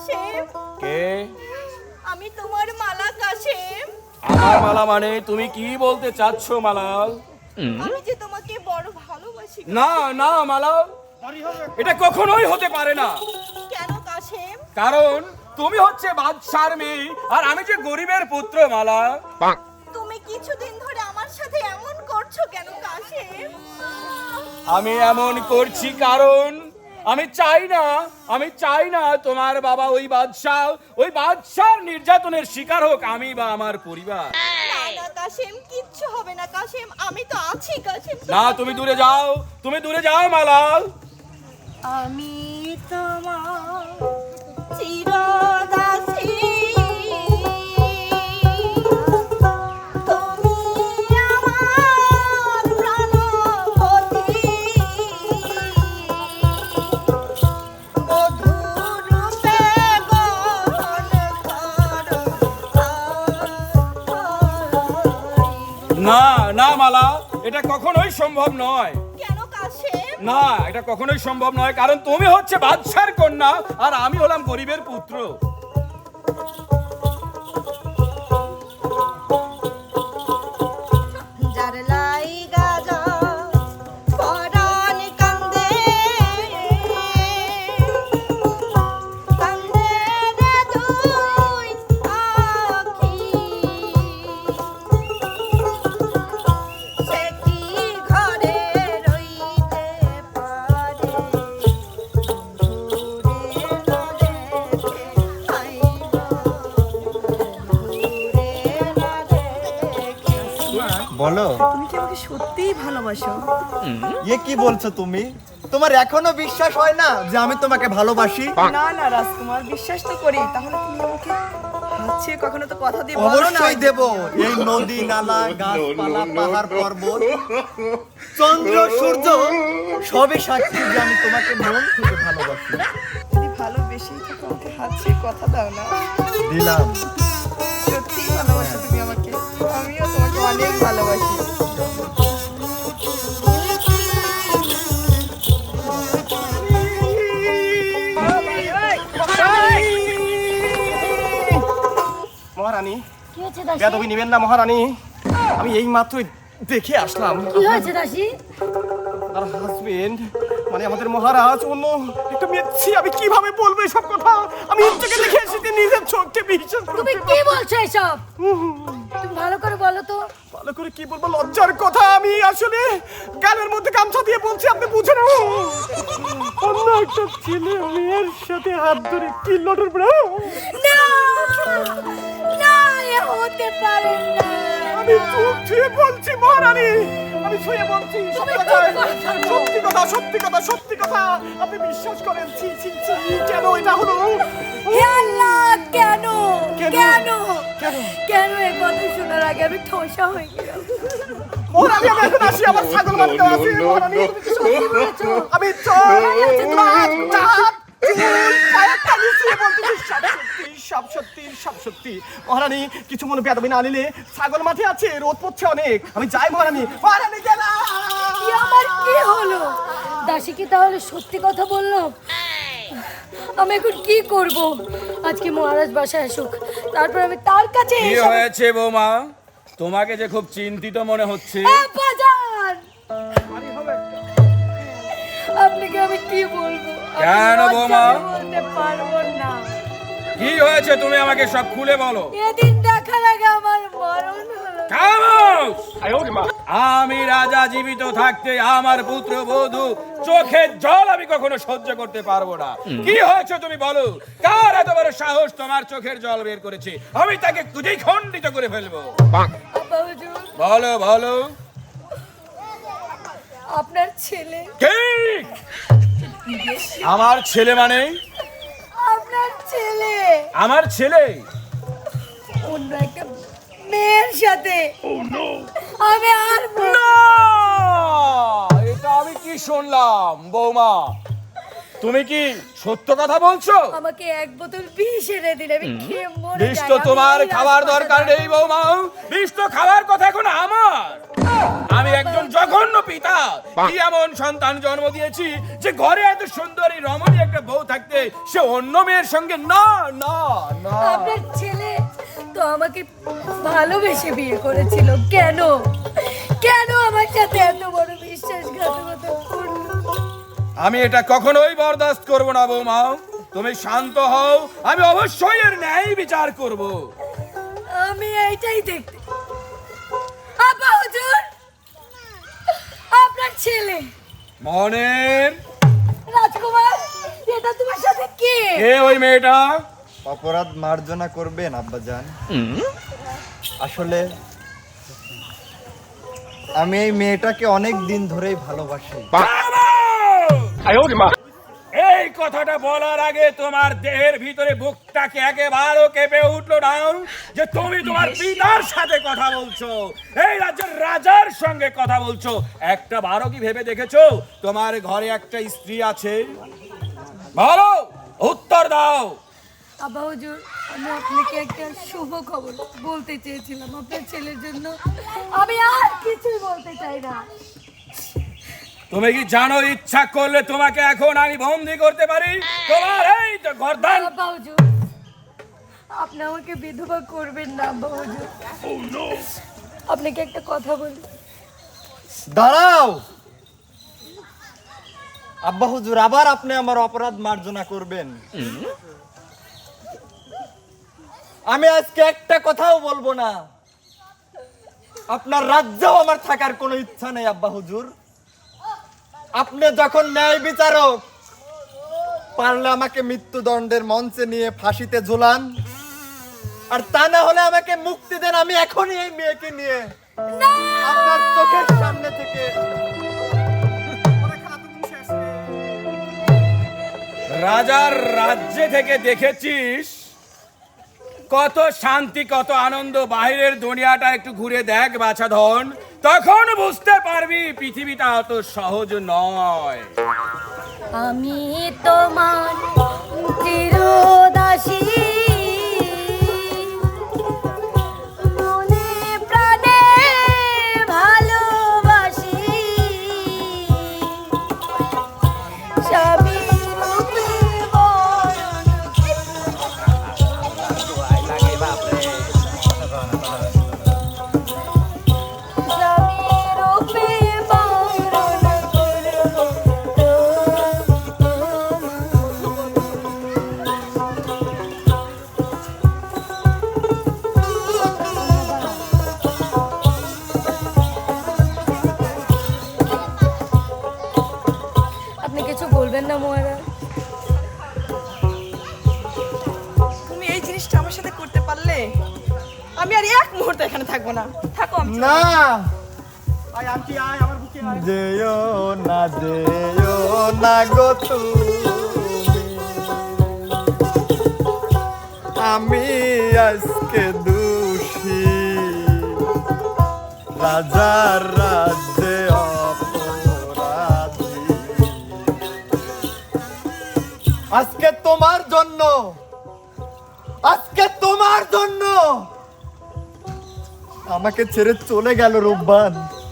কাশেম। কে? আমি তোমার মালা কাশেম। আমার মালা মানে তুমি কি বলতে চাচ্ছ মালাল? আমি যে তোমাকে বড় ভালোবাসি। না না মালাল, এটা কখনোই হতে পারে না। কেন কাশেম? কারণ তুমি হচ্ছে বাদশার মেয়ে আর আমি যে গরিবের পুত্র মালা। তুমি কিছুদিন ধরে আমার সাথে এমন করছো কেন কাশেম? আমি এমন করছি কারণ আমি চাই না তোমার বাবা ওই বাদশার নির্যাতনের শিকার হোক আমি বা আমার পরিবার। না না কাশেম, কিচ্ছু হবে না কাশেম, আমি তো আছি কাশেম। না, তুমি দূরে যাও মালাল। আমি তোমার চিরদাসী, তুমি আমার প্রাণপতি, বধূরূপে গ্রহণ করো। না না মালা, এটা কখনোই সম্ভব নয়। কেন কাশেম? না, এটা কখনোই সম্ভব নয়, কারণ তুমি হচ্ছে বাদশার কন্যা আর আমি হলাম গরিবের পুত্র। যার লাইগা যা পরাণ কান্দে, কান্দে রে দুই আখি, সে কি ঘরে রইতে পারে, ঘুরে না দেখে আইব, ঘুরে না দেখে। বলো, তুমি কি আমাকে সত্যিই ভালোবাসো? এ কি বলছো তুমি? তোমার এখনো বিশ্বাস হয় না যে আমি তোমাকে ভালোবাসি? না না রাজকুমার, বিশ্বাস তো করি। তাহলে তুমি আমাকে হাত ছেড়ে কখনো তো কথা দিয়ে বলো না। অবশ্যই দেব। এই নদী নালা গাছপালা পাহাড় পর্বত চন্দ্র সূর্য সবই সাক্ষী যে আমি তোমাকে মন থেকে ভালোবাসি। যদি ভালোবেসেই থাকো আমাকে হাত ছেড়ে কথা দাও না। দিলাম। সত্যিই ভালোবাসো তুমি আমাকে, আমিও তোমাকে অনেক ভালোবাসি। মহারানী, কি হয়েছে দাসী? বেদবি নিবেন না মহারানী। আমি এই মাত্রই দেখে আসলাম কি হয়েছে দাসী? আর হাজবেন্ড মানে আমাদের মহারাজ অন্য একটা মেয়েছি। আমি কিভাবে বলবো এসব কথা? আমি এর থেকে দেখে এসেছি, নিজের চোখকে বিশ্বাস তুমি করতে কি বলছো এসব? তুমি ভালো করে বলো তো। ভালো করে কি বলবো, লজ্জার কথা। আমি আসলে গালের মধ্যে গামছা দিয়ে বলছি, আপনি বুঝে না। অন্য একটা ছেলে মেয়ের সাথে হাত ধরে কি লটর না না, এ হতে পারে না। আমি চোখ ছুঁয়ে বলছি মহারানী, আমি ছুঁয়ে বলছি তুমি সত্যি চুপ কথা, করে থাকো। সত্যি কথা, সত্যি কথা, সত্যি কথা। আপনি বিশ্বাস করেন? ছি ছি ছি, কেন এটা হলো? হে আল্লাহ, কেন কেন? কেন কেন? কেন এই কথা শোনার আগে আমি ঠোসা হয়ে গেলাম। মহারানী, আমি এখন আসি, আমার ছাগল মারতে আছে। মহারানী, তুমি কি সত্যি বলেছো? আমি সব সত্যি, সব সত্যি। মহারানী, কিছু মনে বেদবি না নিলে, ছাগল মাঠে আছে, রোদ পড়ছে অনেক, আমি যাই মহারানী। মহারানী গেলাম। কি আমার কি হলো? দাসী কি তাহলে সত্যি কথা বললো? আমি এখন কি করব? আজকে মহারাজ বাসায় আসুক, তারপর আমি তার কাছে কি হয়েছে বৌমা? তোমাকে যে খুব চিন্তিত মনে হচ্ছে। বাজার আপনাকে আমি কি বলবো? আমি কেন বৌমা? লজ্জায় বলতে পারবো না। কি হয়েছে তুমি আমাকে সব খুলে বলো। এদিন দেখার আগে আমার মরণ হলো। খামোশ! আমি রাজা জীবিত থাকতে আমার পুত্র বধূ চোখের জল আমি কখনো সহ্য করতে পারবো না। কি হয়েছে তুমি বলো? কার এত বড় সাহস তোমার চোখের জল বের করেছে? আমি তাকে খুঁজেই খণ্ডিত করে ফেলবো। আব্বা হুজুর, বলো বলো। আপনার ছেলে, কি? আমার ছেলে মানে? আপনার ছেলে আমার ছেলে অন্য একটা মেয়ের সাথে। আমি আর না! এটা আমি কি শুনলাম বৌমা? তুমি কি সত্য কথা বলছো? আমাকে এক বোতল বিষ এনে দিলে আমি খেয়ে মরে বিষ যাই। তো আমি তোমার এই খাবার রাজপ্রাসাদে- দরকার নেই বৌমা। বিষ তো খাবার কথা এখন আমার। আমি একজন জঘন্য পিতা। কি এমন সন্তান জন্ম দিয়েছি যে ঘরে এত সুন্দরী রমণী একটা বউ থাকতে সে অন্য মেয়ের সঙ্গে না না না। আপনার ছেলে তো আমাকে ভালোবেসে বিয়ে করেছিল, কেন কেন আমার সাথে এত বড় বিশ্বাসঘাতকতা করলো? আমি এটা কখনোই বরদাস্ত করব না বৌমা। তুমি শান্ত হও, আমি অবশ্যই এর ন্যায় বিচার করব। আমি এইটাই দেখতে। আপা হুজুর, আপনার ছেলে মনের রাজকুমার, এটা তোমার সাথে কে? কে ওই মেয়েটা? অপরাধ মার্জনা করবেন আব্বাজান। আসলে আমি এই মেয়েটাকে অনেক দিন ধরেই ভালোবাসি। এই কথাটা বলার আগে তোমার দেহের ভিতরে বুকটাকে একেবারে কেঁপে উঠলো না যে তুমি তোমার পিতার সাথে কথা বলছো, এই রাজ্যের রাজার সঙ্গে কথা বলছো। একটা বারো কি ভেবে দেখেছো তোমার ঘরে একটা স্ত্রী আছে? বলো, উত্তর দাও। আব্বা হুজুর, আমি আপনাকে একটা শুভ খবর বলতে চেয়েছিলাম আপনার ছেলের জন্য। আমি আর কিছুই বলতে চাই না। তুমি কি জানো ইচ্ছা করলে তোমাকে এখন আমি বন্দি করতে পারি? তোমার এই তো গর্দান। আব্বা হুজুর, আপনি আমাকে বিধবা করবেন না আব্বা হুজুর। আপনাকে একটা কথা বলি। দাঁড়াও আব্বা হুজুর, আবার আপনি আমার অপরাধ মার্জনা করবেন? আমি আজকে একটা কথাও বলবো না। আপনার রাজ্যেও আমার থাকার কোনো ইচ্ছা নেই আব্বা হুজুর। আপনি যখন ন্যায় বিচারক, পারলে আমাকে মৃত্যুদণ্ডের মঞ্চে নিয়ে ফাঁসিতে ঝুলান, আর তা না হলে আমাকে মুক্তি দেন। আমি এখনই এই মেয়েকে নিয়ে আপনার চোখের সামনে থেকে। রাজার রাজ্যে থেকে দেখেছিস কত শান্তি, কত আনন্দ। বাইরের দুনিয়াটা একটু ঘুরে দেখ বাছাধন, তখন বুঝতে পারবি পৃথিবীটা অত সহজ নয়। আমি তোমার চিরদাসী, মনে প্রাণে ভালোবাসি, স্বামী রূপে বরণ স্বামী রূপে বরণ করবো আপনি কিছু বলবেন না মহারাজ? তুমি এই জিনিসটা আমার সাথে করতে পারলে আমি আর এক মুহূর্ত এখানে থাকবো না। থাকো, আমি চলে না, আয় আন্টি আয় আমার বুকে আয়। যেও না গো তুমি, আমি আজকে দোষী, রাজার রাজ্যে অপরাধী। আজকে তোমার জন্য, আজকে তোমার জন্য আমাকে ছেড়ে চলে গেল রূপবান।